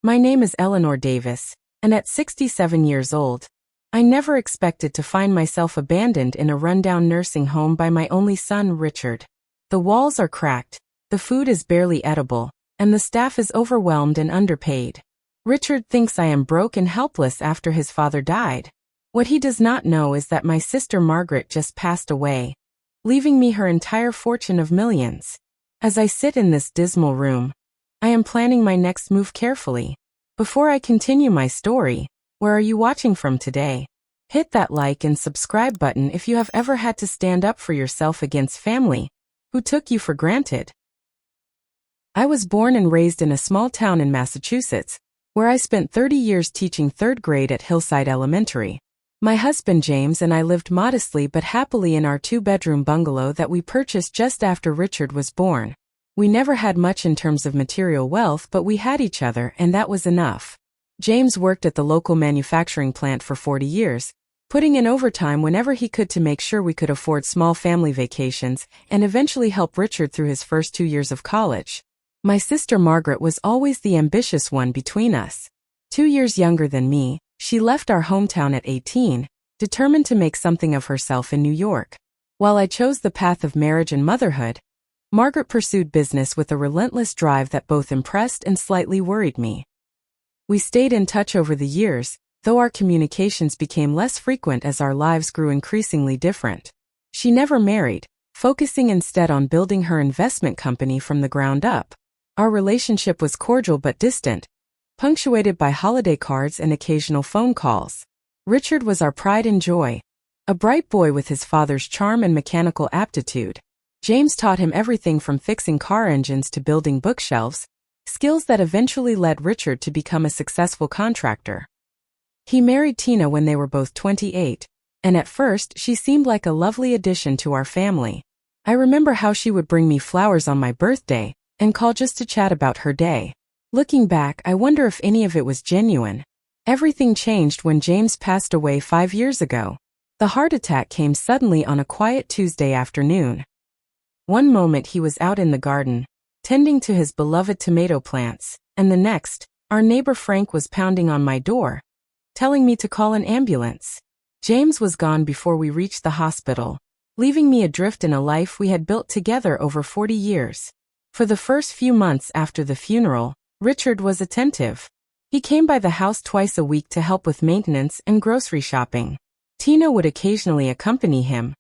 My name is Eleanor Davis, and at 67 years old, I never expected to find myself abandoned in a rundown nursing home by my only son, Richard. The walls are cracked, the food is barely edible, and the staff is overwhelmed and underpaid. Richard thinks I am broke and helpless after his father died. What he does not know is that my sister Margaret just passed away, leaving me her entire fortune of millions. As I sit in this dismal room, I am planning my next move carefully. Before I continue my story, where are you watching from today? Hit that like and subscribe button if you have ever had to stand up for yourself against family who took you for granted. I was born and raised in a small town in Massachusetts, where I spent 30 years teaching third grade at Hillside Elementary. My husband James and I lived modestly but happily in our two-bedroom bungalow that we purchased just after Richard was born. We never had much in terms of material wealth, but we had each other, and that was enough. James worked at the local manufacturing plant for 40 years, putting in overtime whenever he could to make sure we could afford small family vacations and eventually help Richard through his first 2 years of college. My sister Margaret was always the ambitious one between us. 2 years younger than me, she left our hometown at 18, determined to make something of herself in New York. While I chose the path of marriage and motherhood, Margaret pursued business with a relentless drive that both impressed and slightly worried me. We stayed in touch over the years, though our communications became less frequent as our lives grew increasingly different. She never married, focusing instead on building her investment company from the ground up. Our relationship was cordial but distant, punctuated by holiday cards and occasional phone calls. Richard was our pride and joy, a bright boy with his father's charm and mechanical aptitude. James taught him everything from fixing car engines to building bookshelves, skills that eventually led Richard to become a successful contractor. He married Tina when they were both 28, and at first she seemed like a lovely addition to our family. I remember how she would bring me flowers on my birthday and call just to chat about her day. Looking back, I wonder if any of it was genuine. Everything changed when James passed away 5 years ago. The heart attack came suddenly on a quiet Tuesday afternoon. One moment he was out in the garden, tending to his beloved tomato plants, and the next, our neighbor Frank was pounding on my door, telling me to call an ambulance. James was gone before we reached the hospital, leaving me adrift in a life we had built together over 40 years. For the first few months after the funeral, Richard was attentive. He came by the house twice a week to help with maintenance and grocery shopping. Tina would occasionally accompany him,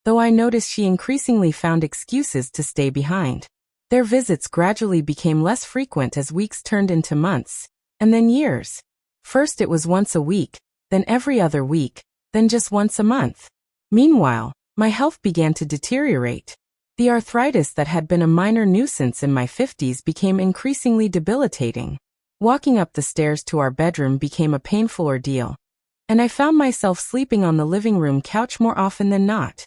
though I noticed she increasingly found excuses to stay behind. Their visits gradually became less frequent as weeks turned into months, and then years. First it was once a week, then every other week, then just once a month. Meanwhile, my health began to deteriorate. The arthritis that had been a minor nuisance in my 50s became increasingly debilitating. Walking up the stairs to our bedroom became a painful ordeal, and I found myself sleeping on the living room couch more often than not.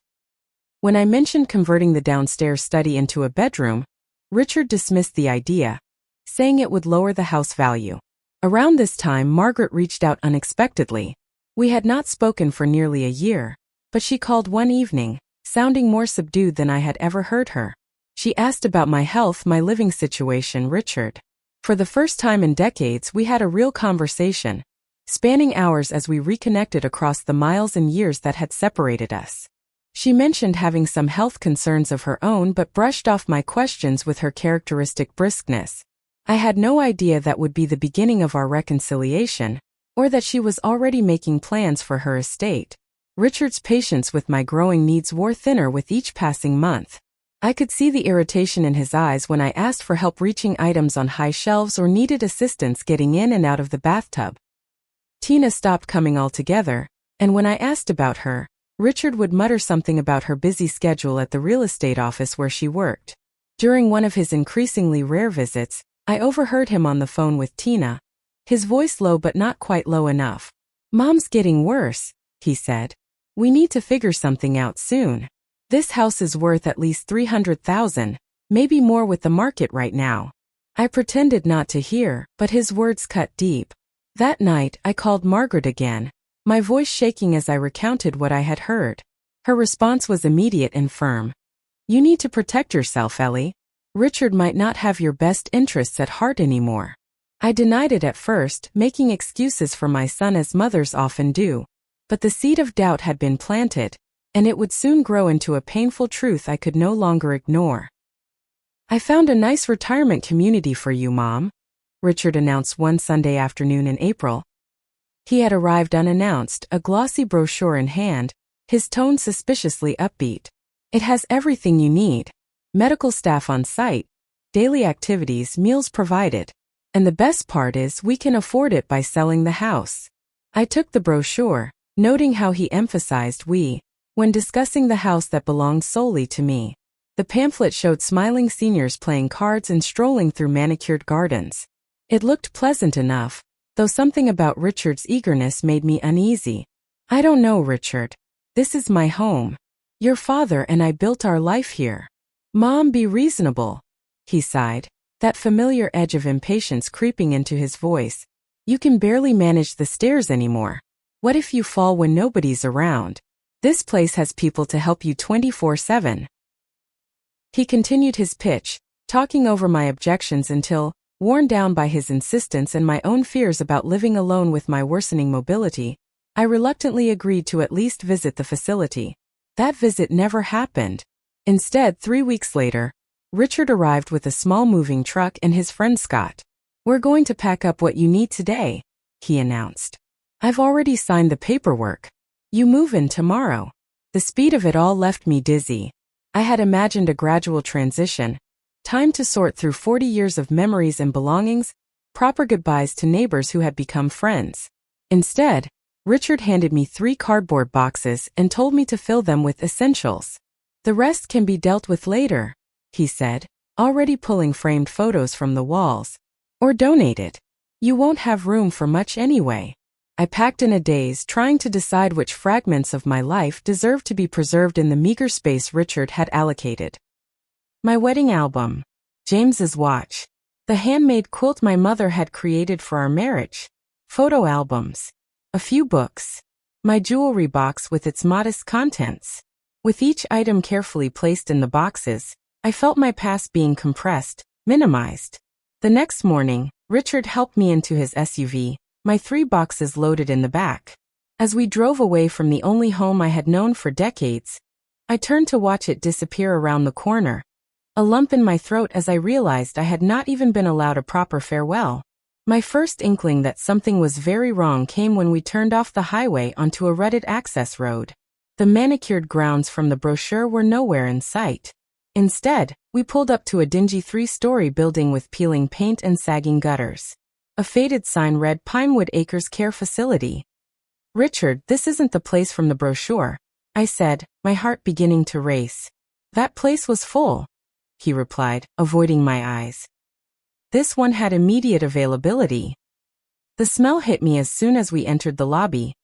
When I mentioned converting the downstairs study into a bedroom, Richard dismissed the idea, saying it would lower the house value. Around this time, Margaret reached out unexpectedly. We had not spoken for nearly a year, but she called one evening, sounding more subdued than I had ever heard her. She asked about my health, my living situation, Richard. For the first time in decades, we had a real conversation, spanning hours as we reconnected across the miles and years that had separated us. She mentioned having some health concerns of her own but brushed off my questions with her characteristic briskness. I had no idea that would be the beginning of our reconciliation, or that she was already making plans for her estate. Richard's patience with my growing needs wore thinner with each passing month. I could see the irritation in his eyes when I asked for help reaching items on high shelves or needed assistance getting in and out of the bathtub. Tina stopped coming altogether, and when I asked about her, Richard would mutter something about her busy schedule at the real estate office where she worked. During one of his increasingly rare visits, I overheard him on the phone with Tina, his voice low but not quite low enough. "Mom's getting worse," he said. "We need to figure something out soon. This house is worth at least $300,000, maybe more with the market right now." I pretended not to hear, but his words cut deep. That night, I called Margaret again, my voice shaking as I recounted what I had heard. Her response was immediate and firm. "You need to protect yourself, Ellie. Richard might not have your best interests at heart anymore." I denied it at first, making excuses for my son as mothers often do. But the seed of doubt had been planted, and it would soon grow into a painful truth I could no longer ignore. "I found a nice retirement community for you, Mom," Richard announced one Sunday afternoon in April. He had arrived unannounced, a glossy brochure in hand, his tone suspiciously upbeat. "It has everything you need. Medical staff on site, daily activities, meals provided. And the best part is we can afford it by selling the house." I took the brochure, noting how he emphasized we when discussing the house that belonged solely to me. The pamphlet showed smiling seniors playing cards and strolling through manicured gardens. It looked pleasant enough, though something about Richard's eagerness made me uneasy. "I don't know, Richard. This is my home. Your father and I built our life here." "Mom, be reasonable," he sighed, that familiar edge of impatience creeping into his voice. "You can barely manage the stairs anymore. What if you fall when nobody's around? This place has people to help you 24/7. He continued his pitch, talking over my objections until, worn down by his insistence and my own fears about living alone with my worsening mobility, I reluctantly agreed to at least visit the facility. That visit never happened. Instead, 3 weeks later, Richard arrived with a small moving truck and his friend Scott. "We're going to pack up what you need today," he announced. "I've already signed the paperwork. You move in tomorrow." The speed of it all left me dizzy. I had imagined a gradual transition, time to sort through 40 years of memories and belongings, proper goodbyes to neighbors who had become friends. Instead, Richard handed me 3 cardboard boxes and told me to fill them with essentials. "The rest can be dealt with later," he said, already pulling framed photos from the walls. "Or donate it. You won't have room for much anyway." I packed in a daze, trying to decide which fragments of my life deserved to be preserved in the meager space Richard had allocated. My wedding album, James's watch, the handmade quilt my mother had created for our marriage, photo albums, a few books, my jewelry box with its modest contents. With each item carefully placed in the boxes, I felt my past being compressed, minimized. The next morning, Richard helped me into his SUV, my 3 boxes loaded in the back. As we drove away from the only home I had known for decades, I turned to watch it disappear around the corner, a lump in my throat as I realized I had not even been allowed a proper farewell. My first inkling that something was very wrong came when we turned off the highway onto a rutted access road. The manicured grounds from the brochure were nowhere in sight. Instead, we pulled up to a dingy 3-story building with peeling paint and sagging gutters. A faded sign read Pinewood Acres Care Facility. "Richard, this isn't the place from the brochure," I said, my heart beginning to race. "That place was full," he replied, avoiding my eyes. "This one had immediate availability." The smell hit me as soon as we entered the lobby,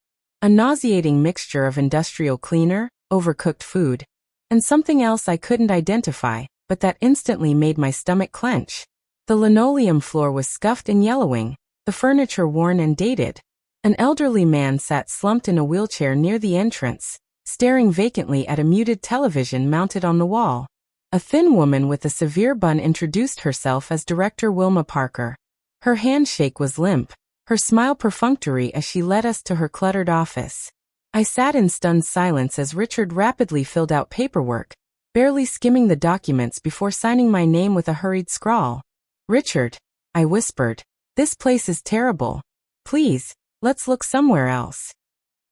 a nauseating mixture of industrial cleaner, overcooked food, and something else I couldn't identify, but that instantly made my stomach clench. The linoleum floor was scuffed and yellowing, the furniture worn and dated. An elderly man sat slumped in a wheelchair near the entrance, staring vacantly at a muted television mounted on the wall. A thin woman with a severe bun introduced herself as Director Wilma Parker. Her handshake was limp, her smile perfunctory as she led us to her cluttered office. I sat in stunned silence as Richard rapidly filled out paperwork, barely skimming the documents before signing my name with a hurried scrawl. "Richard," I whispered, "this place is terrible. Please, let's look somewhere else."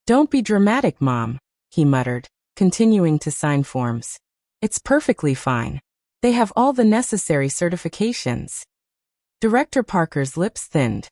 "Don't be dramatic, Mom," he muttered, continuing to sign forms. "It's perfectly fine. They have all the necessary certifications." Director Parker's lips thinned.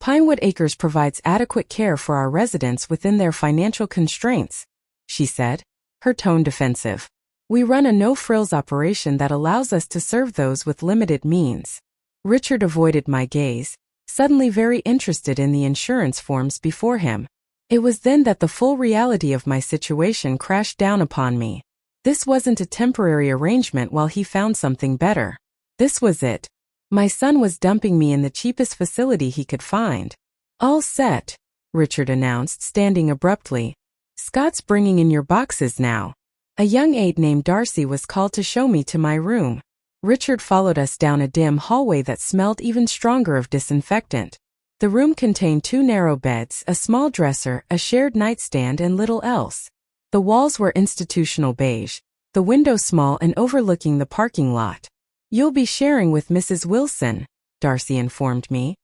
"Pinewood Acres provides adequate care for our residents within their financial constraints," she said, her tone defensive. "We run a no-frills operation that allows us to serve those with limited means." Richard avoided my gaze, suddenly very interested in the insurance forms before him. It was then that the full reality of my situation crashed down upon me. This wasn't a temporary arrangement while he found something better. This was it. My son was dumping me in the cheapest facility he could find. "All set," Richard announced, standing abruptly. "Scott's bringing in your boxes now." A young aide named Darcy was called to show me to my room. Richard followed us down a dim hallway that smelled even stronger of disinfectant. The room contained 2 narrow beds, a small dresser, a shared nightstand, and little else. The walls were institutional beige, the window small and overlooking the parking lot. "You'll be sharing with Mrs. Wilson," Darcy informed me.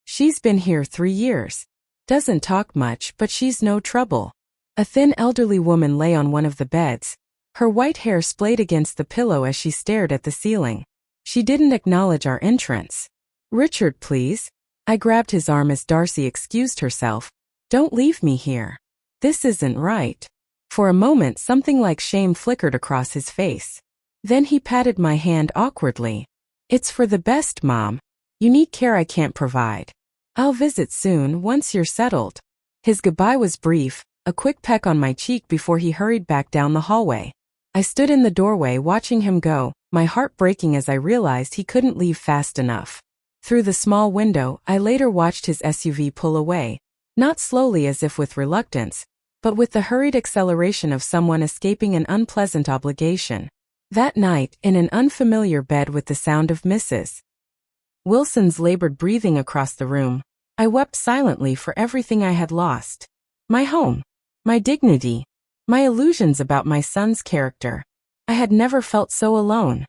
"She's been here 3 years. Doesn't talk much, but she's no trouble." A thin elderly woman lay on one of the beds, her white hair splayed against the pillow as she stared at the ceiling. She didn't acknowledge our entrance. "Richard, please." I grabbed his arm as Darcy excused herself. "Don't leave me here. This isn't right." For a moment something like shame flickered across his face. Then he patted my hand awkwardly. "It's for the best, Mom. You need care I can't provide. I'll visit soon, once you're settled." His goodbye was brief, a quick peck on my cheek before he hurried back down the hallway. I stood in the doorway watching him go, my heart breaking as I realized he couldn't leave fast enough. Through the small window, I later watched his SUV pull away, not slowly as if with reluctance, but with the hurried acceleration of someone escaping an unpleasant obligation. That night, in an unfamiliar bed with the sound of Mrs. Wilson's labored breathing across the room, I wept silently for everything I had lost. My home, my dignity, my illusions about my son's character. I had never felt so alone.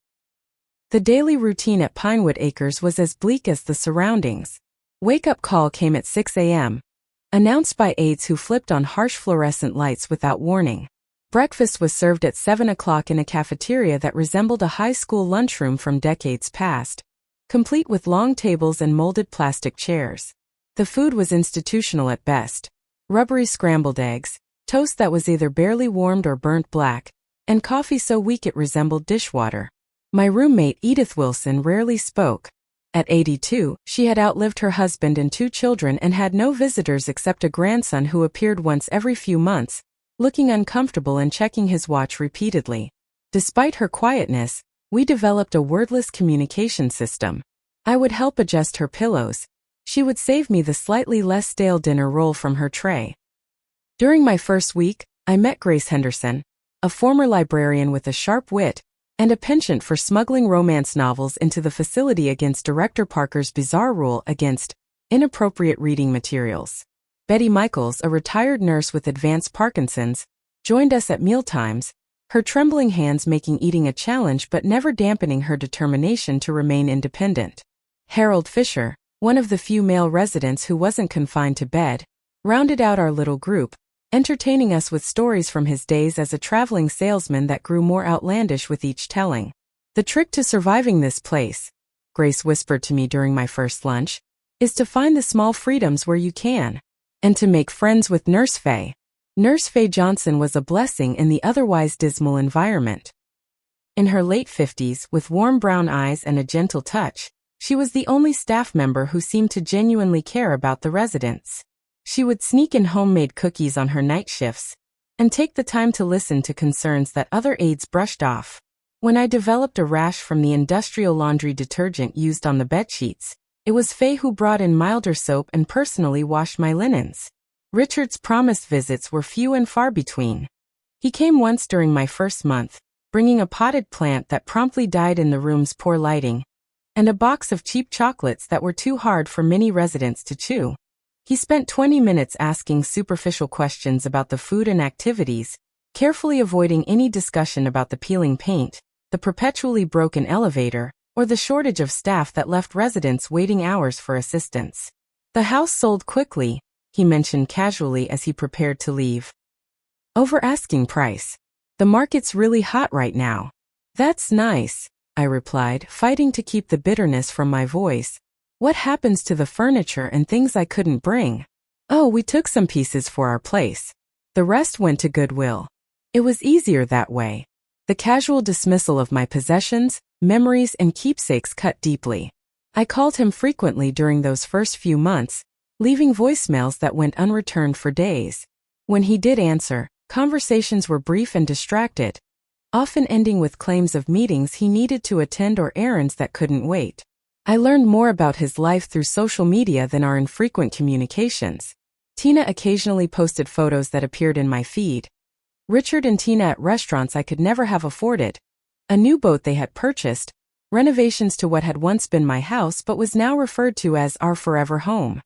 The daily routine at Pinewood Acres was as bleak as the surroundings. Wake-up call came at 6 a.m., announced by aides who flipped on harsh fluorescent lights without warning. Breakfast was served at 7 o'clock in a cafeteria that resembled a high school lunchroom from decades past, complete with long tables and molded plastic chairs. The food was institutional at best. Rubbery scrambled eggs, toast that was either barely warmed or burnt black, and coffee so weak it resembled dishwater. My roommate Edith Wilson rarely spoke. At 82, she had outlived her husband and 2 children and had no visitors except a grandson who appeared once every few months, looking uncomfortable and checking his watch repeatedly. Despite her quietness, we developed a wordless communication system. I would help adjust her pillows. She would save me the slightly less stale dinner roll from her tray. During my first week, I met Grace Henderson, a former librarian with a sharp wit and a penchant for smuggling romance novels into the facility against Director Parker's bizarre rule against inappropriate reading materials. Betty Michaels, a retired nurse with advanced Parkinson's, joined us at mealtimes, her trembling hands making eating a challenge but never dampening her determination to remain independent. Harold Fisher, one of the few male residents who wasn't confined to bed, rounded out our little group, entertaining us with stories from his days as a traveling salesman that grew more outlandish with each telling. "The trick to surviving this place," Grace whispered to me during my first lunch, "is to find the small freedoms where you can, and to make friends with Nurse Faye." Nurse Faye Johnson was a blessing in the otherwise dismal environment. In her late 50s, with warm brown eyes and a gentle touch, she was the only staff member who seemed to genuinely care about the residents. She would sneak in homemade cookies on her night shifts and take the time to listen to concerns that other aides brushed off. When I developed a rash from the industrial laundry detergent used on the bedsheets, it was Faye who brought in milder soap and personally washed my linens. Richard's promised visits were few and far between. He came once during my first month, bringing a potted plant that promptly died in the room's poor lighting, and a box of cheap chocolates that were too hard for many residents to chew. He spent 20 minutes asking superficial questions about the food and activities, carefully avoiding any discussion about the peeling paint, the perpetually broken elevator, or the shortage of staff that left residents waiting hours for assistance. "The house sold quickly," he mentioned casually as he prepared to leave. "Over asking price. The market's really hot right now." "That's nice," I replied, fighting to keep the bitterness from my voice. "What happens to the furniture and things I couldn't bring?" "Oh, we took some pieces for our place. The rest went to Goodwill. It was easier that way." The casual dismissal of my possessions, memories, and keepsakes cut deeply. I called him frequently during those first few months, leaving voicemails that went unreturned for days. When he did answer, conversations were brief and distracted, often ending with claims of meetings he needed to attend or errands that couldn't wait. I learned more about his life through social media than our infrequent communications. Tina occasionally posted photos that appeared in my feed. Richard and Tina at restaurants I could never have afforded, a new boat they had purchased, renovations to what had once been my house but was now referred to as our forever home.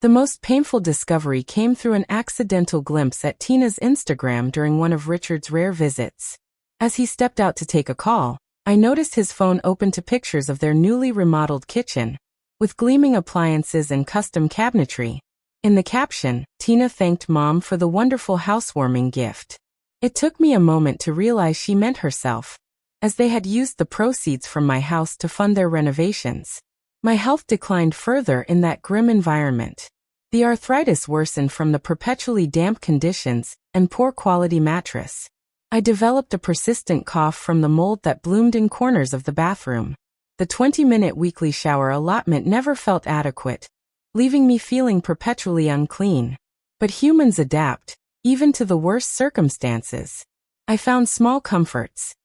The most painful discovery came through an accidental glimpse at Tina's Instagram during one of Richard's rare visits. As he stepped out to take a call, I noticed his phone open to pictures of their newly remodeled kitchen, with gleaming appliances and custom cabinetry. In the caption, Tina thanked Mom for the wonderful housewarming gift. It took me a moment to realize she meant herself, as they had used the proceeds from my house to fund their renovations. My health declined further in that grim environment. The arthritis worsened from the perpetually damp conditions and poor quality mattress. I developed a persistent cough from the mold that bloomed in corners of the bathroom. The 20-minute weekly shower allotment never felt adequate, leaving me feeling perpetually unclean. But humans adapt, even to the worst circumstances. I found small comforts.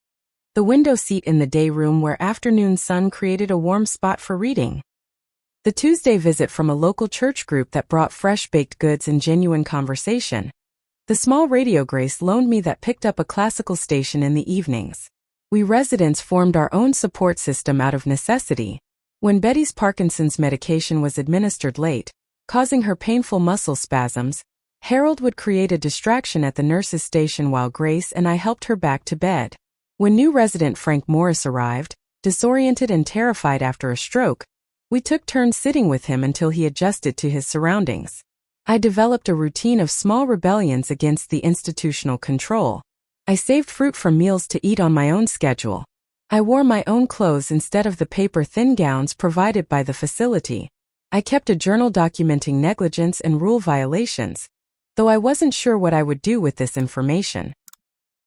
The window seat in the day room where afternoon sun created a warm spot for reading. The Tuesday visit from a local church group that brought fresh baked goods and genuine conversation. The small radio Grace loaned me that picked up a classical station in the evenings. We residents formed our own support system out of necessity. When Betty's Parkinson's medication was administered late, causing her painful muscle spasms, Harold would create a distraction at the nurse's station while Grace and I helped her back to bed. When new resident Frank Morris arrived, disoriented and terrified after a stroke, we took turns sitting with him until he adjusted to his surroundings. I developed a routine of small rebellions against the institutional control. I saved fruit from meals to eat on my own schedule. I wore my own clothes instead of the paper-thin gowns provided by the facility. I kept a journal documenting negligence and rule violations, though I wasn't sure what I would do with this information.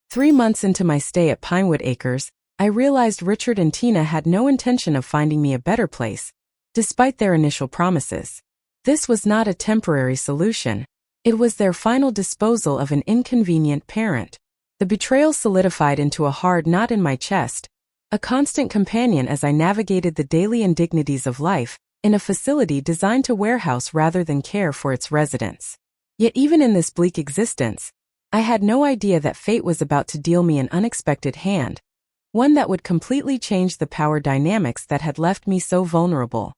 3 months into my stay at Pinewood Acres, I realized Richard and Tina had no intention of finding me a better place, despite their initial promises. This was not a temporary solution. It was their final disposal of an inconvenient parent. The betrayal solidified into a hard knot in my chest, a constant companion as I navigated the daily indignities of life in a facility designed to warehouse rather than care for its residents. Yet even in this bleak existence, I had no idea that fate was about to deal me an unexpected hand, one that would completely change the power dynamics that had left me so vulnerable.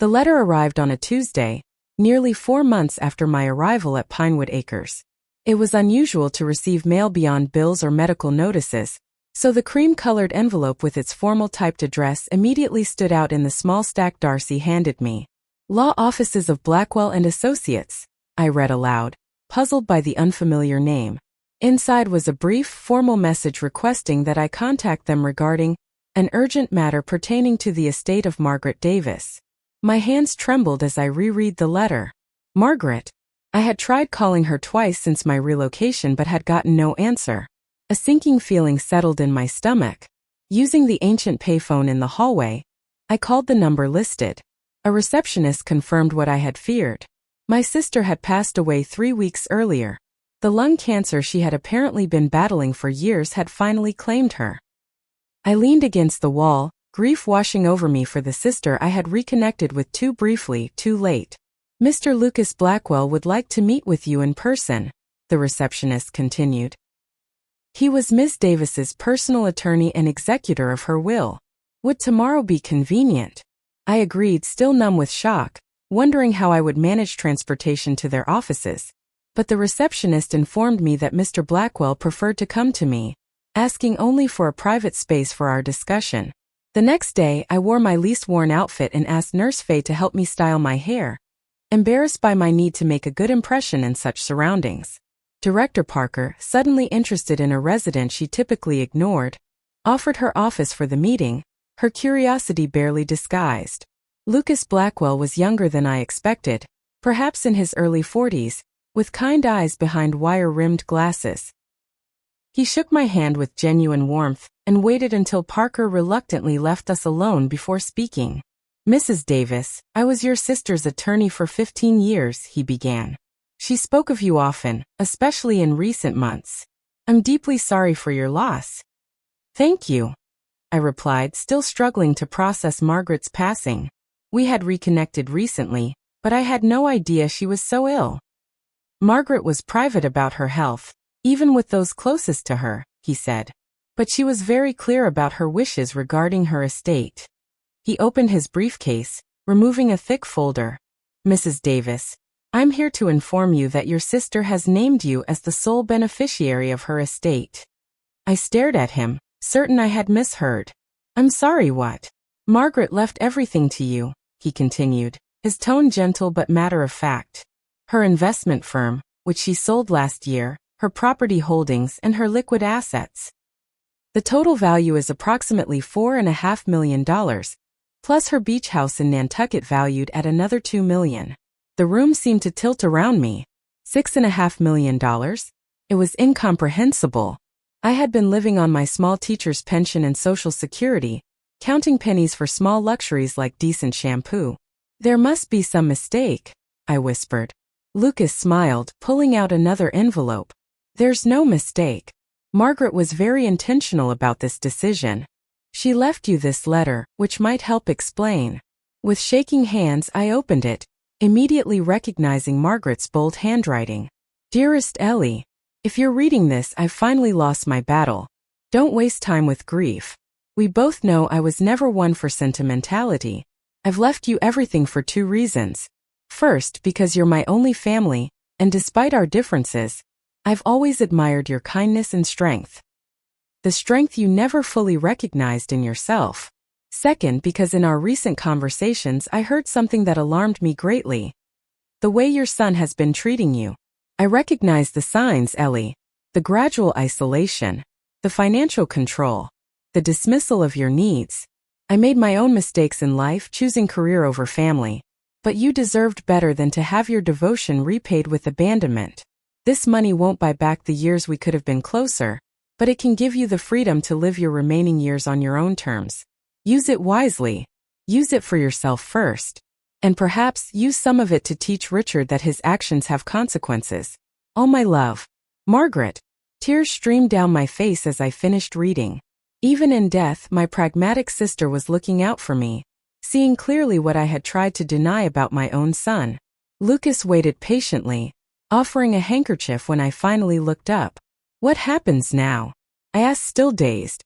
The letter arrived on a Tuesday, nearly 4 months after my arrival at Pinewood Acres. It was unusual to receive mail beyond bills or medical notices, so the cream-colored envelope with its formal typed address immediately stood out in the small stack Darcy handed me. Law Offices of Blackwell and Associates, I read aloud, puzzled by the unfamiliar name. Inside was a brief, formal message requesting that I contact them regarding an urgent matter pertaining to the estate of Margaret Davis. My hands trembled as I reread the letter. Margaret. I had tried calling her twice since my relocation but had gotten no answer. A sinking feeling settled in my stomach. Using the ancient payphone in the hallway, I called the number listed. A receptionist confirmed what I had feared. My sister had passed away 3 weeks earlier. The lung cancer she had apparently been battling for years had finally claimed her. I leaned against the wall, grief washing over me for the sister I had reconnected with too briefly, too late. Mr. Lucas Blackwell would like to meet with you in person, the receptionist continued. He was Miss Davis's personal attorney and executor of her will. Would tomorrow be convenient? I agreed, still numb with shock, wondering how I would manage transportation to their offices. But the receptionist informed me that Mr. Blackwell preferred to come to me, asking only for a private space for our discussion. The next day, I wore my least worn outfit and asked Nurse Faye to help me style my hair, embarrassed by my need to make a good impression in such surroundings. Director Parker, suddenly interested in a resident she typically ignored, offered her office for the meeting, her curiosity barely disguised. Lucas Blackwell was younger than I expected, perhaps in his early 40s, with kind eyes behind wire-rimmed glasses. He shook my hand with genuine warmth and waited until Parker reluctantly left us alone before speaking. Mrs. Davis, I was your sister's attorney for 15 years, he began. She spoke of you often, especially in recent months. I'm deeply sorry for your loss. Thank you, I replied, still struggling to process Margaret's passing. We had reconnected recently, but I had no idea she was so ill. Margaret was private about her health, even with those closest to her, he said. but she was very clear about her wishes regarding her estate. He opened his briefcase, removing a thick folder. "Mrs. Davis, I'm here to inform you that your sister has named you as the sole beneficiary of her estate." I stared at him, certain I had misheard. "I'm sorry, what?" "Margaret left everything to you," he continued, his tone gentle but matter-of-fact. "Her investment firm, which she sold last year, her property holdings, and her liquid assets. The total value is approximately $4.5 million, plus her beach house in Nantucket valued at another $2 million. The room seemed to tilt around me. $6.5 million? It was incomprehensible. I had been living on my small teacher's pension and Social Security, counting pennies for small luxuries like decent shampoo. "There must be some mistake," I whispered. Lucas smiled, pulling out another envelope. "There's no mistake. Margaret was very intentional about this decision. She left you this letter, which might help explain." With shaking hands, I opened it, immediately recognizing Margaret's bold handwriting. "Dearest Ellie, if you're reading this, I've finally lost my battle. Don't waste time with grief. We both know I was never one for sentimentality. I've left you everything for 2 reasons. First, because you're my only family, and despite our differences, I've always admired your kindness and strength. The strength you never fully recognized in yourself. Second, because in our recent conversations I heard something that alarmed me greatly. The way your son has been treating you. I recognize the signs, Ellie. The gradual isolation. The financial control. The dismissal of your needs. I made my own mistakes in life, choosing career over family. But you deserved better than to have your devotion repaid with abandonment. This money won't buy back the years we could have been closer, but it can give you the freedom to live your remaining years on your own terms. Use it wisely. Use it for yourself first. And perhaps use some of it to teach Richard that his actions have consequences. All my love. Margaret." Tears streamed down my face as I finished reading. Even in death, my pragmatic sister was looking out for me, seeing clearly what I had tried to deny about my own son. Lucas waited patiently, offering a handkerchief when I finally looked up. "What happens now?" I asked, still dazed.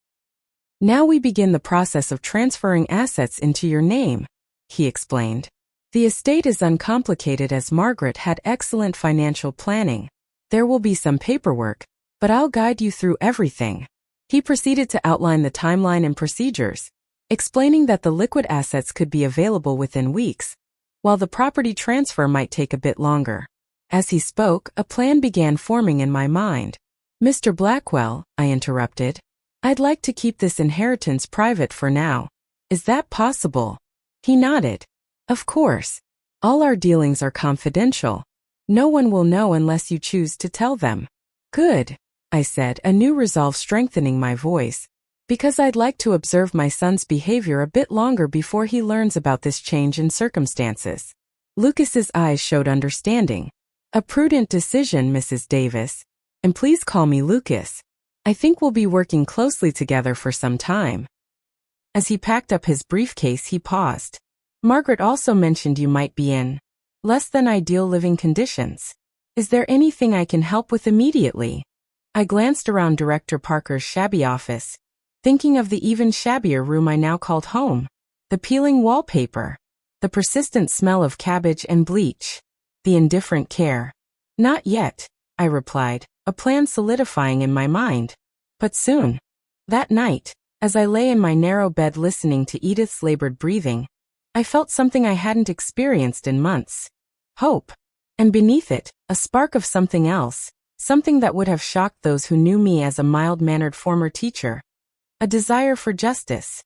"Now we begin the process of transferring assets into your name," he explained. "The estate is uncomplicated as Margaret had excellent financial planning. There will be some paperwork, but I'll guide you through everything." He proceeded to outline the timeline and procedures, explaining that the liquid assets could be available within weeks, while the property transfer might take a bit longer. As he spoke, a plan began forming in my mind. "Mr. Blackwell," I interrupted, "I'd like to keep this inheritance private for now. Is that possible?" He nodded. "Of course. All our dealings are confidential. No one will know unless you choose to tell them." "Good," I said, a new resolve strengthening my voice, "because I'd like to observe my son's behavior a bit longer before he learns about this change in circumstances." Lucas's eyes showed understanding. "A prudent decision, Mrs. Davis. And please call me Lucas. I think we'll be working closely together for some time." As he packed up his briefcase, he paused. "Margaret also mentioned you might be in less than ideal living conditions. Is there anything I can help with immediately?" I glanced around Director Parker's shabby office, thinking of the even shabbier room I now called home. The peeling wallpaper. The persistent smell of cabbage and bleach. The indifferent care. "Not yet," I replied, a plan solidifying in my mind. "But soon." That night, as I lay in my narrow bed listening to Edith's labored breathing, I felt something I hadn't experienced in months. Hope. And beneath it, a spark of something else, something that would have shocked those who knew me as a mild-mannered former teacher. A desire for justice.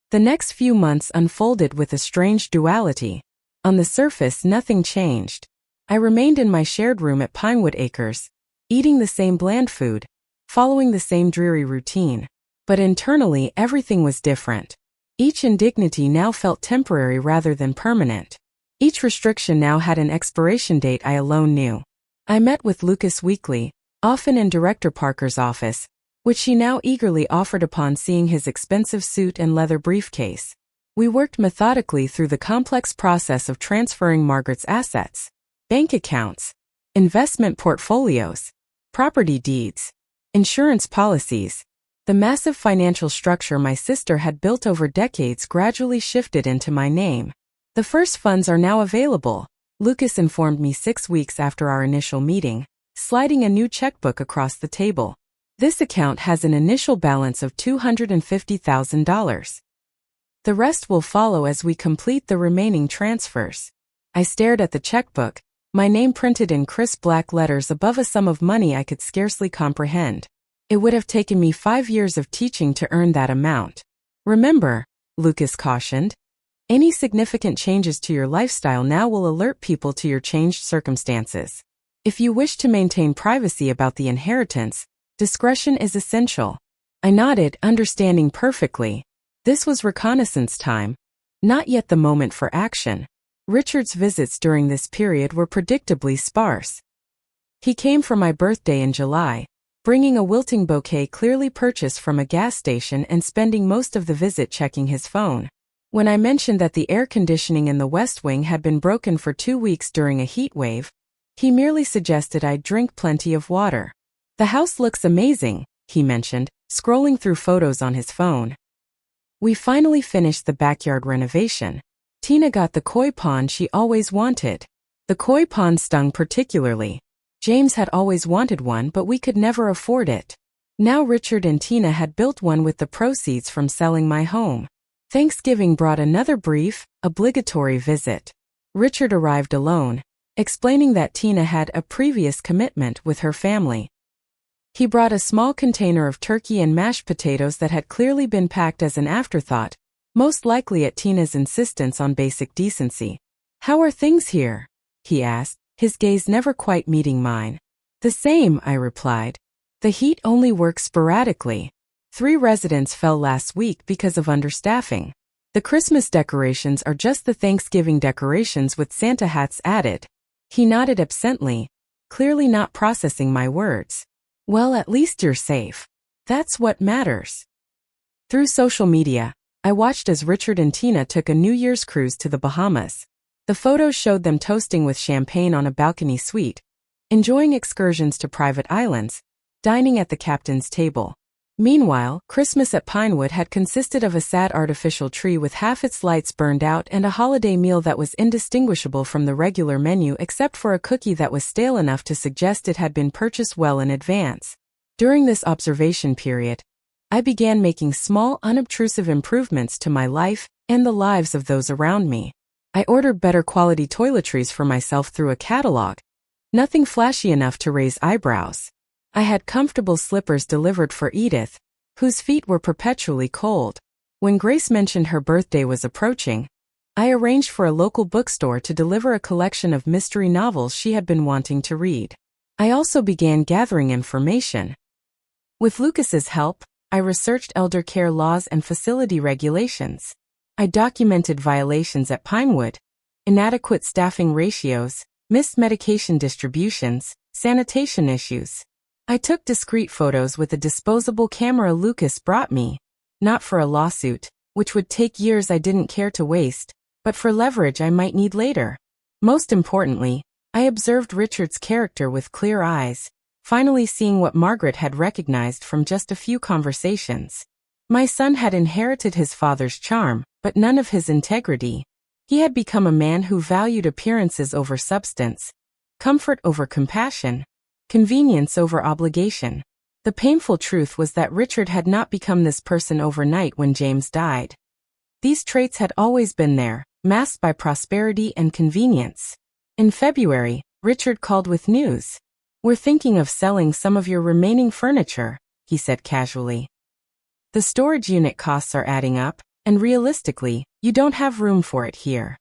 The next few months unfolded with a strange duality. On the surface, nothing changed. I remained in my shared room at Pinewood Acres, eating the same bland food, following the same dreary routine. But internally, everything was different. Each indignity now felt temporary rather than permanent. Each restriction now had an expiration date I alone knew. I met with Lucas weekly, often in Director Parker's office, which he now eagerly offered upon seeing his expensive suit and leather briefcase. We worked methodically through the complex process of transferring Margaret's assets, bank accounts, investment portfolios, property deeds, insurance policies, The massive financial structure my sister had built over decades gradually shifted into my name. The first funds are now available, Lucas informed me 6 weeks after our initial meeting, sliding a new checkbook across the table. This account has an initial balance of $250,000. The rest will follow as we complete the remaining transfers. I stared at the checkbook, my name printed in crisp black letters above a sum of money I could scarcely comprehend. It would have taken me 5 years of teaching to earn that amount. Remember, Lucas cautioned, any significant changes to your lifestyle now will alert people to your changed circumstances. If you wish to maintain privacy about the inheritance, discretion is essential. I nodded, understanding perfectly. This was reconnaissance time, not yet the moment for action. Richard's visits during this period were predictably sparse. He came for my birthday in July, bringing a wilting bouquet clearly purchased from a gas station and spending most of the visit checking his phone. When I mentioned that the air conditioning in the West Wing had been broken for 2 weeks during a heat wave, he merely suggested I drink plenty of water. The house looks amazing, he mentioned, scrolling through photos on his phone. We finally finished the backyard renovation. Tina got the koi pond she always wanted. The koi pond stung particularly. James had always wanted one, but we could never afford it. Now Richard and Tina had built one with the proceeds from selling my home. Thanksgiving brought another brief, obligatory visit. Richard arrived alone, explaining that Tina had a previous commitment with her family. He brought a small container of turkey and mashed potatoes that had clearly been packed as an afterthought, most likely at Tina's insistence on basic decency. "How are things here?" he asked, his gaze never quite meeting mine. "The same," I replied. "The heat only works sporadically. 3 residents fell last week because of understaffing. The Christmas decorations are just the Thanksgiving decorations with Santa hats added." He nodded absently, clearly not processing my words. "Well, at least you're safe. That's what matters." Through social media, I watched as Richard and Tina took a New Year's cruise to the Bahamas. The photos showed them toasting with champagne on a balcony suite, enjoying excursions to private islands, dining at the captain's table. Meanwhile, Christmas at Pinewood had consisted of a sad artificial tree with half its lights burned out and a holiday meal that was indistinguishable from the regular menu except for a cookie that was stale enough to suggest it had been purchased well in advance. During this observation period, I began making small, unobtrusive improvements to my life and the lives of those around me. I ordered better quality toiletries for myself through a catalog. Nothing flashy enough to raise eyebrows. I had comfortable slippers delivered for Edith, whose feet were perpetually cold. When Grace mentioned her birthday was approaching, I arranged for a local bookstore to deliver a collection of mystery novels she had been wanting to read. I also began gathering information. With Lucas's help, I researched elder care laws and facility regulations. I documented violations at Pinewood, inadequate staffing ratios, missed medication distributions, sanitation issues. I took discreet photos with a disposable camera Lucas brought me, not for a lawsuit, which would take years I didn't care to waste, but for leverage I might need later. Most importantly, I observed Richard's character with clear eyes, finally seeing what Margaret had recognized from just a few conversations. My son had inherited his father's charm, but none of his integrity. He had become a man who valued appearances over substance, comfort over compassion, convenience over obligation. The painful truth was that Richard had not become this person overnight when James died. These traits had always been there, masked by prosperity and convenience. In February, Richard called with news. "We're thinking of selling some of your remaining furniture," he said casually. "The storage unit costs are adding up, and realistically, you don't have room for it here."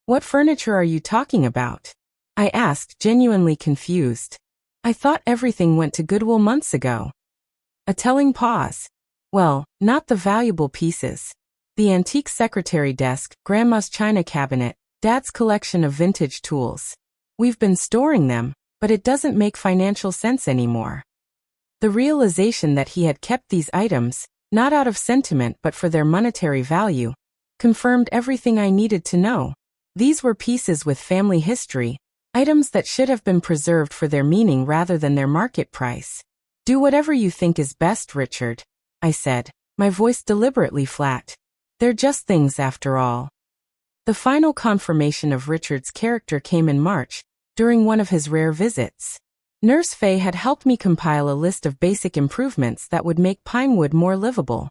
"What furniture are you talking about?" I asked, genuinely confused. "I thought everything went to Goodwill months ago." A telling pause. "Well, not the valuable pieces. The antique secretary desk, Grandma's china cabinet, Dad's collection of vintage tools. We've been storing them, but it doesn't make financial sense anymore." The realization that he had kept these items, not out of sentiment but for their monetary value, confirmed everything I needed to know. These were pieces with family history, items that should have been preserved for their meaning rather than their market price. "Do whatever you think is best, Richard," I said, my voice deliberately flat. They're just things after all. The final confirmation of Richard's character came in March, during one of his rare visits. Nurse Faye had helped me compile a list of basic improvements that would make Pinewood more livable.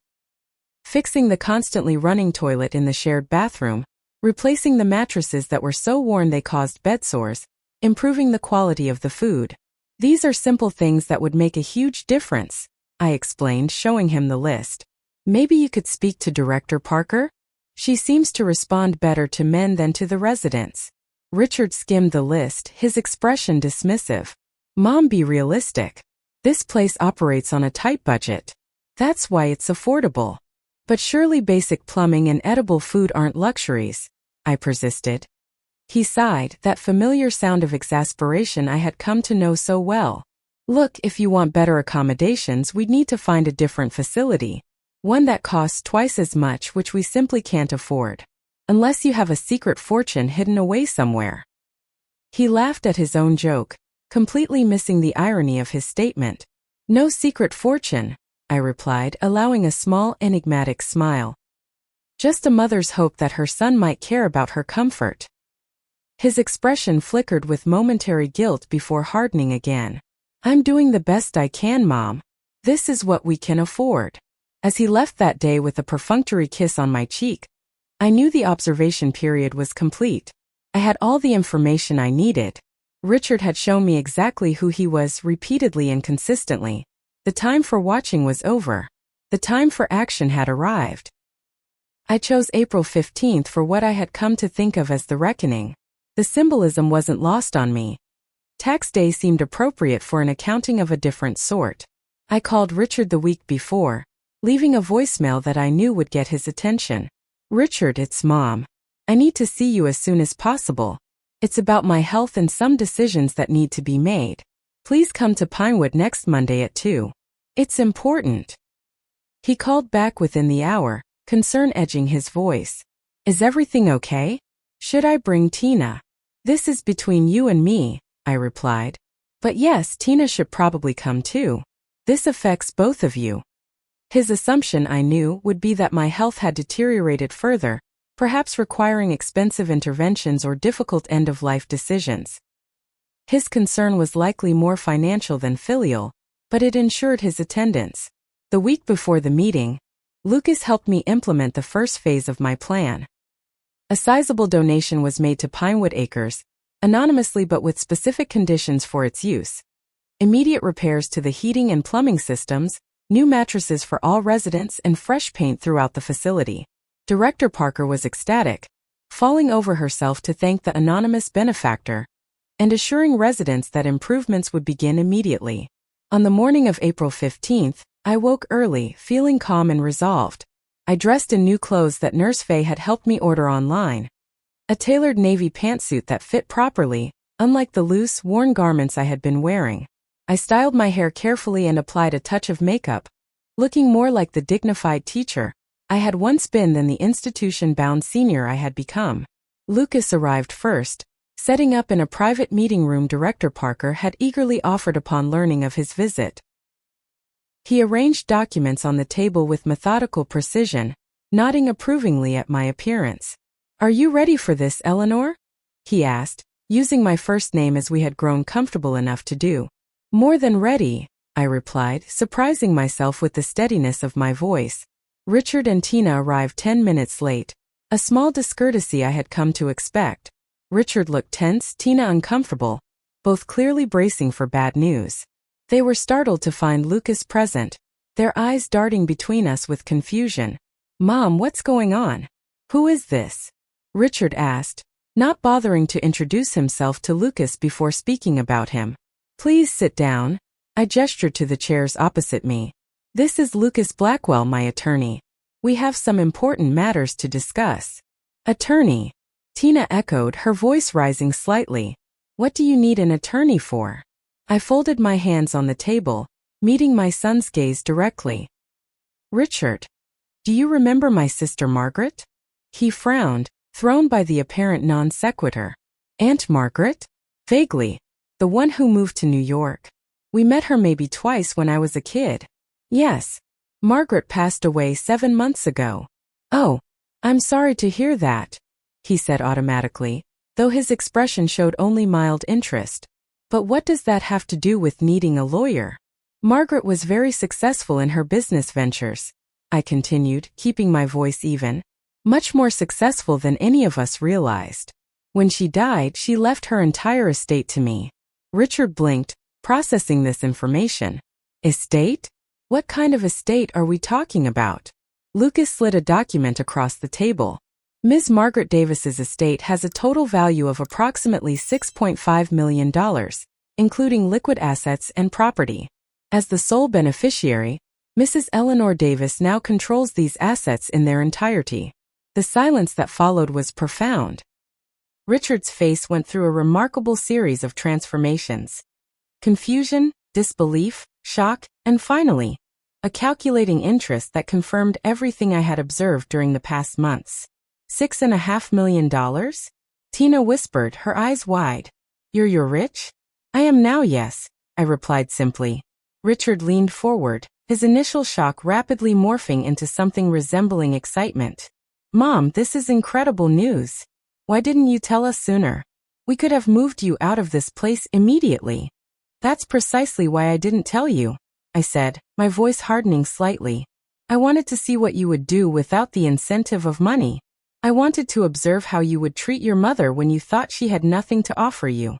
Fixing the constantly running toilet in the shared bathroom, replacing the mattresses that were so worn they caused bed sores, improving the quality of the food. These are simple things that would make a huge difference, I explained, showing him the list. Maybe you could speak to Director Parker? She seems to respond better to men than to the residents. Richard skimmed the list, his expression dismissive. Mom, be realistic. This place operates on a tight budget. That's why it's affordable. But surely basic plumbing and edible food aren't luxuries, I persisted. He sighed, that familiar sound of exasperation I had come to know so well. Look, if you want better accommodations, we'd need to find a different facility. One that costs twice as much, which we simply can't afford. Unless you have a secret fortune hidden away somewhere. He laughed at his own joke, completely missing the irony of his statement. No secret fortune, I replied, allowing a small, enigmatic smile. Just a mother's hope that her son might care about her comfort. His expression flickered with momentary guilt before hardening again. I'm doing the best I can, Mom. This is what we can afford. As he left that day with a perfunctory kiss on my cheek, I knew the observation period was complete. I had all the information I needed. Richard had shown me exactly who he was repeatedly and consistently. The time for watching was over. The time for action had arrived. I chose April 15th for what I had come to think of as the reckoning. The symbolism wasn't lost on me. Tax day seemed appropriate for an accounting of a different sort. I called Richard the week before, leaving a voicemail that I knew would get his attention. Richard, it's Mom. I need to see you as soon as possible. It's about my health and some decisions that need to be made. Please come to Pinewood next Monday at 2. It's important. He called back within the hour, concern edging his voice. Is everything okay? Should I bring Tina? This is between you and me, I replied. But yes, Tina should probably come too. This affects both of you. His assumption, I knew, would be that my health had deteriorated further, perhaps requiring expensive interventions or difficult end-of-life decisions. His concern was likely more financial than filial, but it ensured his attendance. The week before the meeting, Lucas helped me implement the first phase of my plan. A sizable donation was made to Pinewood Acres, anonymously but with specific conditions for its use. Immediate repairs to the heating and plumbing systems, new mattresses for all residents, and fresh paint throughout the facility. Director Parker was ecstatic, falling over herself to thank the anonymous benefactor, and assuring residents that improvements would begin immediately. On the morning of April 15th, I woke early, feeling calm and resolved. I dressed in new clothes that Nurse Faye had helped me order online. A tailored navy pantsuit that fit properly, unlike the loose, worn garments I had been wearing. I styled my hair carefully and applied a touch of makeup, looking more like the dignified teacher I had once been than the institution-bound senior I had become. Lucas arrived first, setting up in a private meeting room Director Parker had eagerly offered upon learning of his visit. He arranged documents on the table with methodical precision, nodding approvingly at my appearance. Are you ready for this, Eleanor? He asked, using my first name as we had grown comfortable enough to do. More than ready, I replied, surprising myself with the steadiness of my voice. Richard and Tina arrived 10 minutes late, a small discourtesy I had come to expect. Richard looked tense, Tina uncomfortable, both clearly bracing for bad news. They were startled to find Lucas present, their eyes darting between us with confusion. Mom, what's going on? Who is this? Richard asked, not bothering to introduce himself to Lucas before speaking about him. Please sit down. I gestured to the chairs opposite me. This is Lucas Blackwell, my attorney. We have some important matters to discuss. Attorney? Tina echoed, her voice rising slightly. What do you need an attorney for? I folded my hands on the table, meeting my son's gaze directly. Richard, do you remember my sister Margaret? He frowned, thrown by the apparent non sequitur. Aunt Margaret? Vaguely. The one who moved to New York. We met her maybe twice when I was a kid. Yes. Margaret passed away 7 months ago. Oh, I'm sorry to hear that, he said automatically, though his expression showed only mild interest. But what does that have to do with needing a lawyer? Margaret was very successful in her business ventures, I continued, keeping my voice even. Much more successful than any of us realized. When she died, she left her entire estate to me. Richard blinked, processing this information. Estate? What kind of estate are we talking about? Lucas slid a document across the table. Ms. Margaret Davis's estate has a total value of approximately $6.5 million, including liquid assets and property. As the sole beneficiary, Mrs. Eleanor Davis now controls these assets in their entirety. The silence that followed was profound. Richard's face went through a remarkable series of transformations. Confusion, disbelief, shock, and finally, a calculating interest that confirmed everything I had observed during the past months. $6.5 million? Tina whispered, her eyes wide. You're rich? I am now, yes, I replied simply. Richard leaned forward, his initial shock rapidly morphing into something resembling excitement. Mom, this is incredible news. Why didn't you tell us sooner? We could have moved you out of this place immediately. That's precisely why I didn't tell you, I said, my voice hardening slightly. I wanted to see what you would do without the incentive of money. I wanted to observe how you would treat your mother when you thought she had nothing to offer you.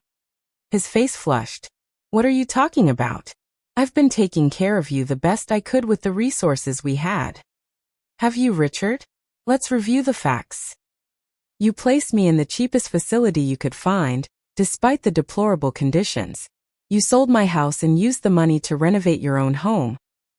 His face flushed. What are you talking about? I've been taking care of you the best I could with the resources we had. Have you, Richard? Let's review the facts. You placed me in the cheapest facility you could find, despite the deplorable conditions. You sold my house and used the money to renovate your own home,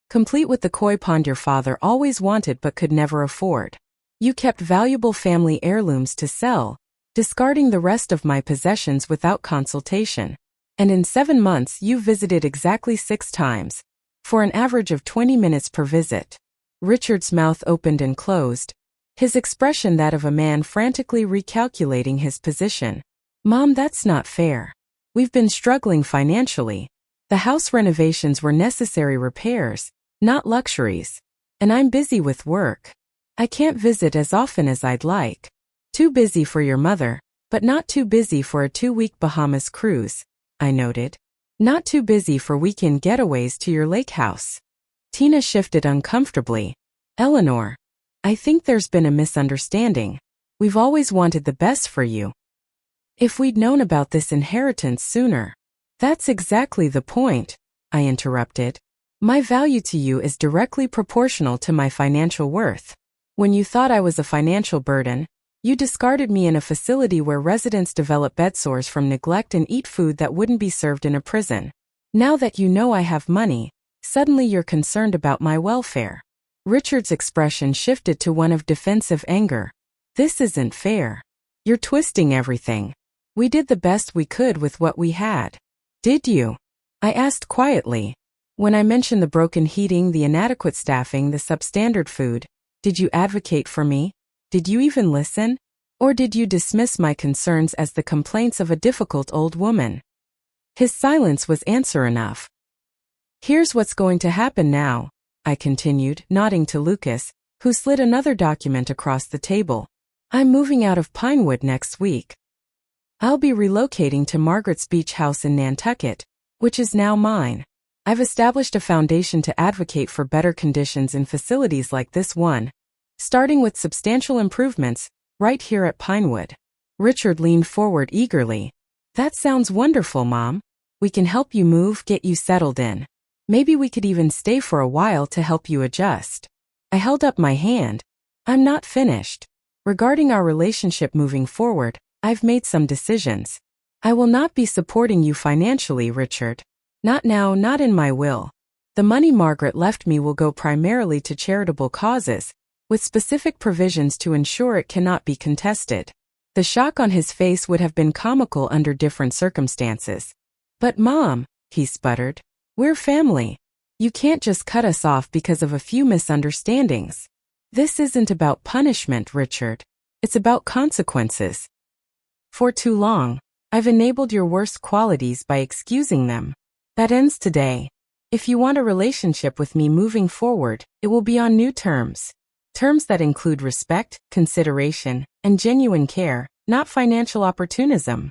complete with the koi pond your father always wanted but could never afford. You kept valuable family heirlooms to sell, discarding the rest of my possessions without consultation. And in 7 months you visited exactly 6 times, for an average of 20 minutes per visit. Richard's mouth opened and closed, his expression that of a man frantically recalculating his position. Mom, that's not fair. We've been struggling financially. The house renovations were necessary repairs, not luxuries. And I'm busy with work. I can't visit as often as I'd like. Too busy for your mother, but not too busy for a 2-week Bahamas cruise, I noted. Not too busy for weekend getaways to your lake house. Tina shifted uncomfortably. Eleanor, I think there's been a misunderstanding. We've always wanted the best for you. If we'd known about this inheritance sooner. That's exactly the point, I interrupted. My value to you is directly proportional to my financial worth. When you thought I was a financial burden, you discarded me in a facility where residents develop bedsores from neglect and eat food that wouldn't be served in a prison. Now that you know I have money, suddenly you're concerned about my welfare. Richard's expression shifted to one of defensive anger. This isn't fair. You're twisting everything. We did the best we could with what we had. Did you? I asked quietly. When I mentioned the broken heating, the inadequate staffing, the substandard food, did you advocate for me? Did you even listen? Or did you dismiss my concerns as the complaints of a difficult old woman? His silence was answer enough. Here's what's going to happen now, I continued, nodding to Lucas, who slid another document across the table. I'm moving out of Pinewood next week. I'll be relocating to Margaret's beach house in Nantucket, which is now mine. I've established a foundation to advocate for better conditions in facilities like this one, starting with substantial improvements, right here at Pinewood. Richard leaned forward eagerly. That sounds wonderful, Mom. We can help you move, get you settled in. Maybe we could even stay for a while to help you adjust. I held up my hand. I'm not finished. Regarding our relationship moving forward, I've made some decisions. I will not be supporting you financially, Richard. Not now, not in my will. The money Margaret left me will go primarily to charitable causes, with specific provisions to ensure it cannot be contested. The shock on his face would have been comical under different circumstances. But Mom, he sputtered, we're family. You can't just cut us off because of a few misunderstandings. This isn't about punishment, Richard. It's about consequences. For too long, I've enabled your worst qualities by excusing them. That ends today. If you want a relationship with me moving forward, it will be on new terms. Terms that include respect, consideration, and genuine care, not financial opportunism.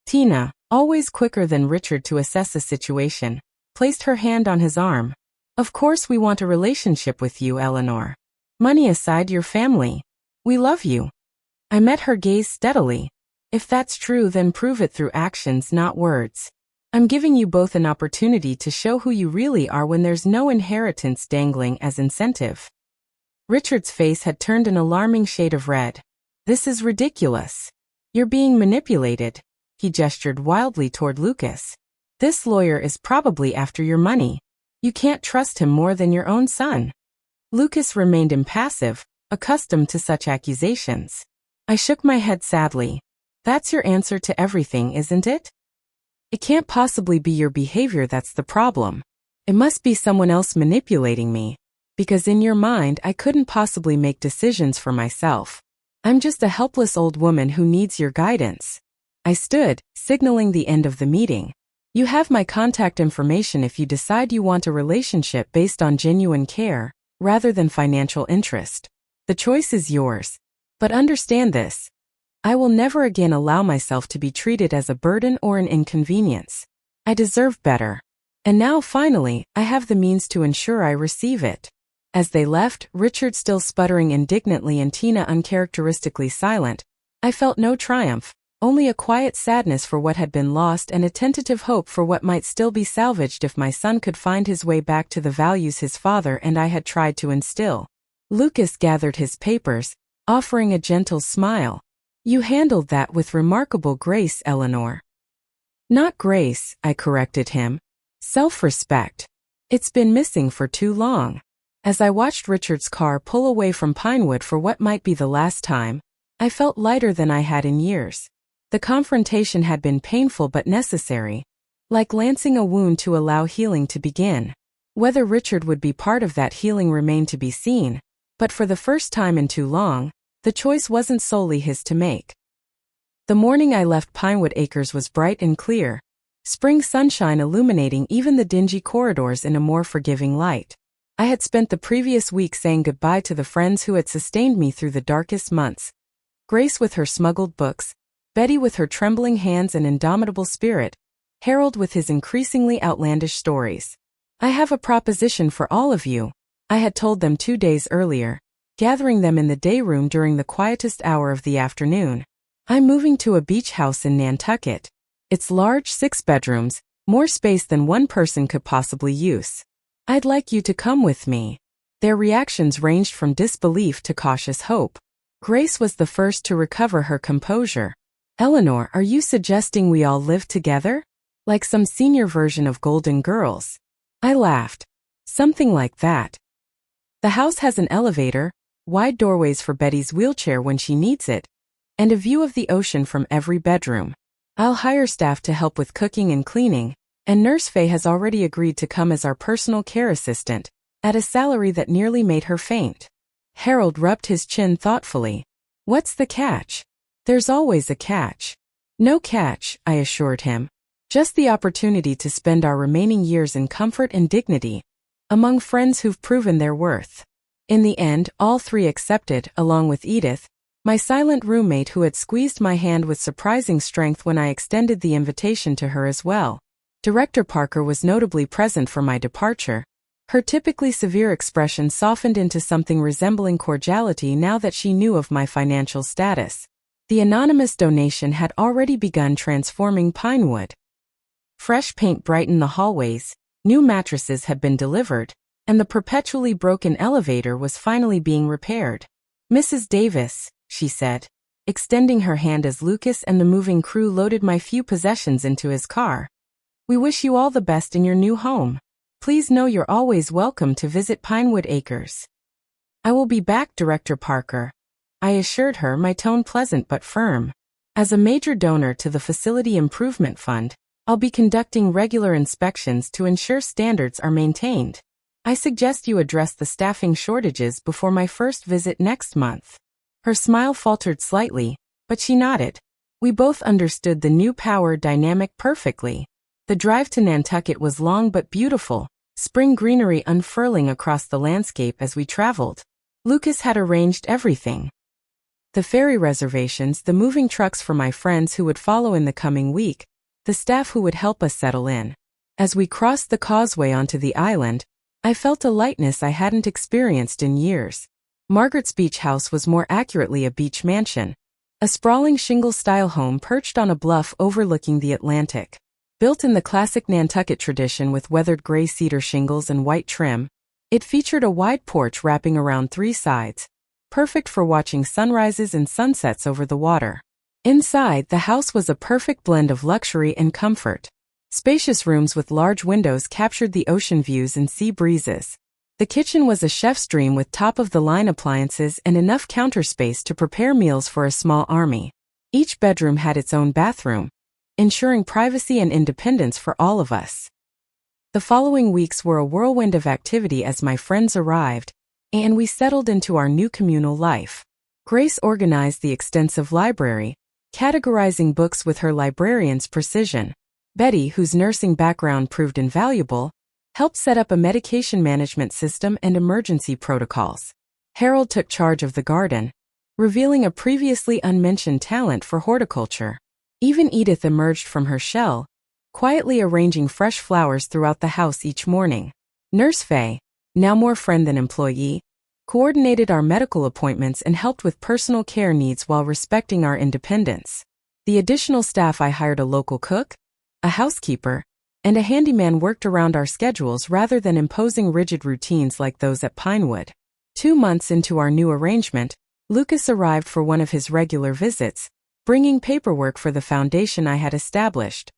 Tina, always quicker than Richard to assess a situation, placed her hand on his arm. Of course we want a relationship with you, Eleanor. Money aside, your family. We love you. I met her gaze steadily. If that's true, then prove it through actions, not words. I'm giving you both an opportunity to show who you really are when there's no inheritance dangling as incentive. Richard's face had turned an alarming shade of red. This is ridiculous. You're being manipulated. He gestured wildly toward Lucas. This lawyer is probably after your money. You can't trust him more than your own son. Lucas remained impassive, accustomed to such accusations. I shook my head sadly. That's your answer to everything, isn't it? It can't possibly be your behavior that's the problem. It must be someone else manipulating me. Because in your mind, I couldn't possibly make decisions for myself. I'm just a helpless old woman who needs your guidance. I stood, signaling the end of the meeting. You have my contact information if you decide you want a relationship based on genuine care, rather than financial interest. The choice is yours. But understand this. I will never again allow myself to be treated as a burden or an inconvenience. I deserve better. And now finally, I have the means to ensure I receive it. As they left, Richard still sputtering indignantly and Tina uncharacteristically silent, I felt no triumph, only a quiet sadness for what had been lost and a tentative hope for what might still be salvaged if my son could find his way back to the values his father and I had tried to instill. Lucas gathered his papers, offering a gentle smile. You handled that with remarkable grace, Eleanor. Not grace, I corrected him. Self-respect. It's been missing for too long. As I watched Richard's car pull away from Pinewood for what might be the last time, I felt lighter than I had in years. The confrontation had been painful but necessary, like lancing a wound to allow healing to begin. Whether Richard would be part of that healing remained to be seen, but for the first time in too long, the choice wasn't solely his to make. The morning I left Pinewood Acres was bright and clear, spring sunshine illuminating even the dingy corridors in a more forgiving light. I had spent the previous week saying goodbye to the friends who had sustained me through the darkest months. Grace with her smuggled books, Betty with her trembling hands and indomitable spirit, Harold with his increasingly outlandish stories. I have a proposition for all of you, I had told them 2 days earlier, gathering them in the day room during the quietest hour of the afternoon. I'm moving to a beach house in Nantucket. It's large, 6 bedrooms, more space than one person could possibly use. I'd like you to come with me. Their reactions ranged from disbelief to cautious hope. Grace was the first to recover her composure. Eleanor, are you suggesting we all live together? Like some senior version of Golden Girls? I laughed. Something like that. The house has an elevator, wide doorways for Betty's wheelchair when she needs it, and a view of the ocean from every bedroom. I'll hire staff to help with cooking and cleaning, and Nurse Faye has already agreed to come as our personal care assistant, at a salary that nearly made her faint. Harold rubbed his chin thoughtfully. What's the catch? There's always a catch. No catch, I assured him. Just the opportunity to spend our remaining years in comfort and dignity, among friends who've proven their worth. In the end, all 3 accepted, along with Edith, my silent roommate who had squeezed my hand with surprising strength when I extended the invitation to her as well. Director Parker was notably present for my departure. Her typically severe expression softened into something resembling cordiality now that she knew of my financial status. The anonymous donation had already begun transforming Pinewood. Fresh paint brightened the hallways, new mattresses had been delivered, and the perpetually broken elevator was finally being repaired. Mrs. Davis, she said, extending her hand as Lucas and the moving crew loaded my few possessions into his car. We wish you all the best in your new home. Please know you're always welcome to visit Pinewood Acres. I will be back, Director Parker, I assured her, my tone pleasant but firm. As a major donor to the Facility Improvement Fund, I'll be conducting regular inspections to ensure standards are maintained. I suggest you address the staffing shortages before my first visit next month. Her smile faltered slightly, but she nodded. We both understood the new power dynamic perfectly. The drive to Nantucket was long but beautiful, spring greenery unfurling across the landscape as we traveled. Lucas had arranged everything. The ferry reservations, the moving trucks for my friends who would follow in the coming week, the staff who would help us settle in. As we crossed the causeway onto the island, I felt a lightness I hadn't experienced in years. Margaret's beach house was more accurately a beach mansion, a sprawling shingle-style home perched on a bluff overlooking the Atlantic. Built in the classic Nantucket tradition with weathered gray cedar shingles and white trim, it featured a wide porch wrapping around 3 sides, perfect for watching sunrises and sunsets over the water. Inside, the house was a perfect blend of luxury and comfort. Spacious rooms with large windows captured the ocean views and sea breezes. The kitchen was a chef's dream with top-of-the-line appliances and enough counter space to prepare meals for a small army. Each bedroom had its own bathroom, ensuring privacy and independence for all of us. The following weeks were a whirlwind of activity as my friends arrived, and we settled into our new communal life. Grace organized the extensive library, categorizing books with her librarian's precision. Betty, whose nursing background proved invaluable, helped set up a medication management system and emergency protocols. Harold took charge of the garden, revealing a previously unmentioned talent for horticulture. Even Edith emerged from her shell, quietly arranging fresh flowers throughout the house each morning. Nurse Faye, now more friend than employee, coordinated our medical appointments and helped with personal care needs while respecting our independence. The additional staff I hired, a local cook, a housekeeper, and a handyman, worked around our schedules rather than imposing rigid routines like those at Pinewood. 2 months into our new arrangement, Lucas arrived for one of his regular visits, bringing paperwork for the foundation I had established.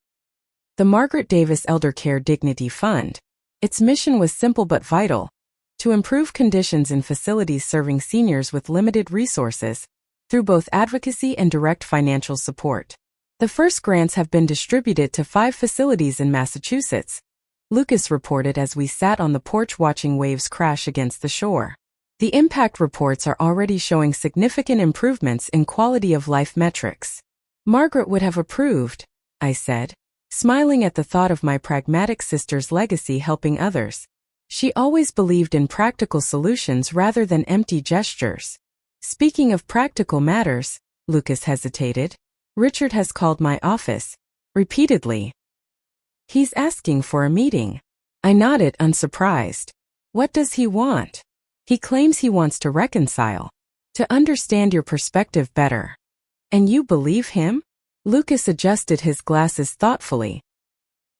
The Margaret Davis Elder Care Dignity Fund. Its mission was simple but vital: to improve conditions in facilities serving seniors with limited resources, through both advocacy and direct financial support. The first grants have been distributed to 5 facilities in Massachusetts, Lucas reported as we sat on the porch watching waves crash against the shore. The impact reports are already showing significant improvements in quality of life metrics. Margaret would have approved, I said, smiling at the thought of my pragmatic sister's legacy helping others. She always believed in practical solutions rather than empty gestures. Speaking of practical matters, Lucas hesitated. Richard has called my office, repeatedly. He's asking for a meeting. I nodded, unsurprised. What does he want? He claims he wants to reconcile, to understand your perspective better. And you believe him? Lucas adjusted his glasses thoughtfully.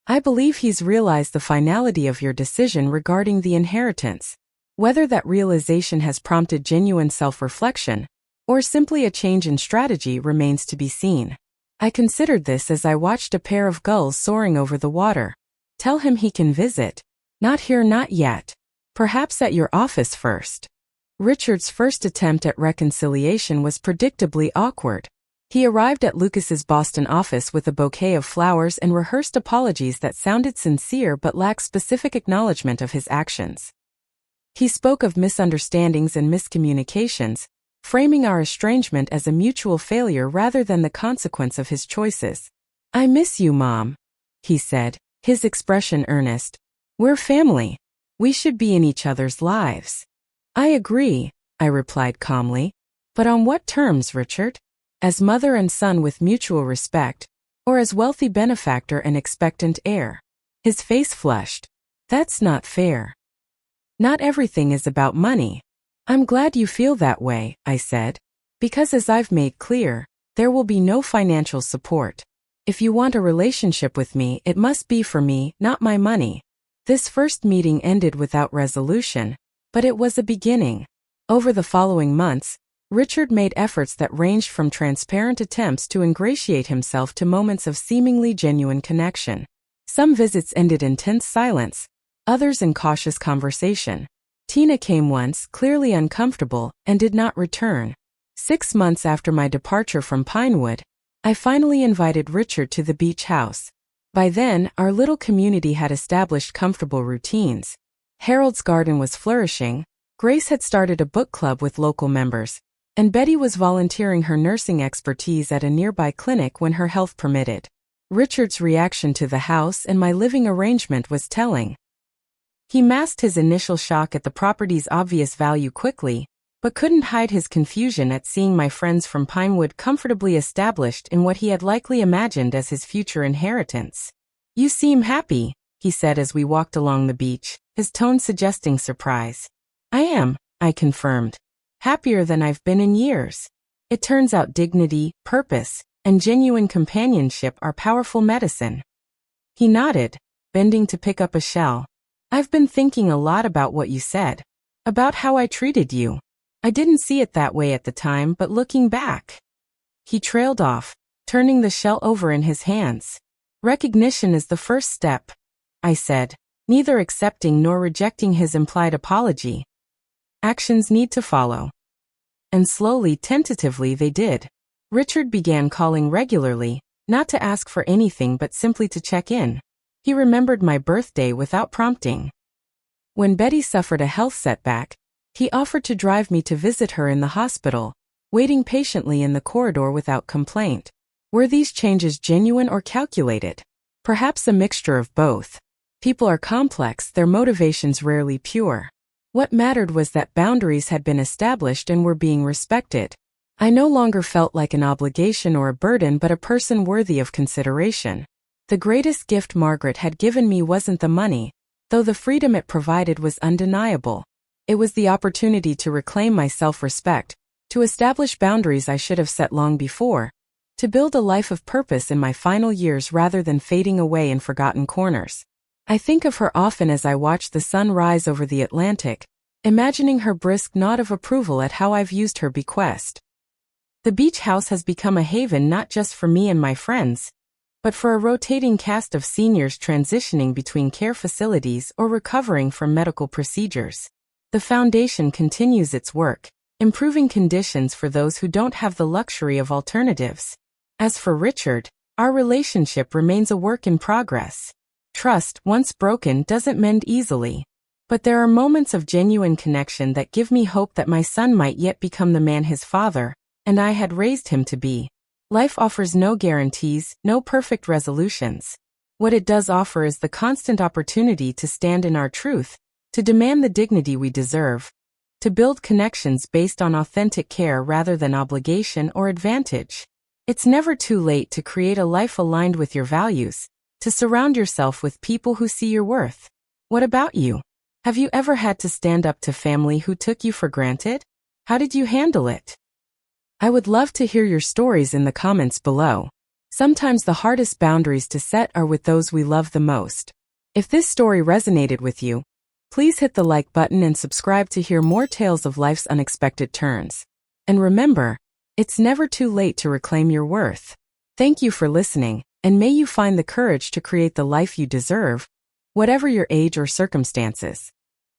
I believe he's realized the finality of your decision regarding the inheritance. Whether that realization has prompted genuine self-reflection, or simply a change in strategy, remains to be seen. I considered this as I watched a pair of gulls soaring over the water. Tell him he can visit. Not here, not yet. Perhaps at your office first. Richard's first attempt at reconciliation was predictably awkward. He arrived at Lucas's Boston office with a bouquet of flowers and rehearsed apologies that sounded sincere but lacked specific acknowledgement of his actions. He spoke of misunderstandings and miscommunications, framing our estrangement as a mutual failure rather than the consequence of his choices. I miss you, Mom, he said, his expression earnest. We're family. We should be in each other's lives. I agree, I replied calmly. But on what terms, Richard? As mother and son with mutual respect, or as wealthy benefactor and expectant heir? His face flushed. That's not fair. Not everything is about money. I'm glad you feel that way, I said, because as I've made clear, there will be no financial support. If you want a relationship with me, it must be for me, not my money. This first meeting ended without resolution, but it was a beginning. Over the following months, Richard made efforts that ranged from transparent attempts to ingratiate himself to moments of seemingly genuine connection. Some visits ended in tense silence, others in cautious conversation. Tina came once, clearly uncomfortable, and did not return. 6 months after my departure from Pinewood, I finally invited Richard to the beach house. By then, our little community had established comfortable routines. Harold's garden was flourishing, Grace had started a book club with local members, and Betty was volunteering her nursing expertise at a nearby clinic when her health permitted. Richard's reaction to the house and my living arrangement was telling. He masked his initial shock at the property's obvious value quickly, but couldn't hide his confusion at seeing my friends from Pinewood comfortably established in what he had likely imagined as his future inheritance. "You seem happy," he said as we walked along the beach, his tone suggesting surprise. "I am," I confirmed. "Happier than I've been in years." It turns out dignity, purpose, and genuine companionship are powerful medicine. He nodded, bending to pick up a shell. "I've been thinking a lot about what you said. About how I treated you. I didn't see it that way at the time, but looking back." He trailed off, turning the shell over in his hands. "Recognition is the first step," I said, neither accepting nor rejecting his implied apology. "Actions need to follow." And slowly, tentatively, they did. Richard began calling regularly, not to ask for anything but simply to check in. He remembered my birthday without prompting. When Betty suffered a health setback, he offered to drive me to visit her in the hospital, waiting patiently in the corridor without complaint. Were these changes genuine or calculated? Perhaps a mixture of both. People are complex, their motivations rarely pure. What mattered was that boundaries had been established and were being respected. I no longer felt like an obligation or a burden but a person worthy of consideration. The greatest gift Margaret had given me wasn't the money, though the freedom it provided was undeniable. It was the opportunity to reclaim my self-respect, to establish boundaries I should have set long before, to build a life of purpose in my final years rather than fading away in forgotten corners. I think of her often as I watch the sun rise over the Atlantic, imagining her brisk nod of approval at how I've used her bequest. The beach house has become a haven not just for me and my friends, but for a rotating cast of seniors transitioning between care facilities or recovering from medical procedures. The foundation continues its work, improving conditions for those who don't have the luxury of alternatives. As for Richard, our relationship remains a work in progress. Trust, once broken, doesn't mend easily. But there are moments of genuine connection that give me hope that my son might yet become the man his father and I had raised him to be. Life offers no guarantees, no perfect resolutions. What it does offer is the constant opportunity to stand in our truth, to demand the dignity we deserve, to build connections based on authentic care rather than obligation or advantage. It's never too late to create a life aligned with your values, to surround yourself with people who see your worth. What about you? Have you ever had to stand up to family who took you for granted? How did you handle it? I would love to hear your stories in the comments below. Sometimes the hardest boundaries to set are with those we love the most. If this story resonated with you, please hit the like button and subscribe to hear more tales of life's unexpected turns. And remember, it's never too late to reclaim your worth. Thank you for listening, and may you find the courage to create the life you deserve, whatever your age or circumstances.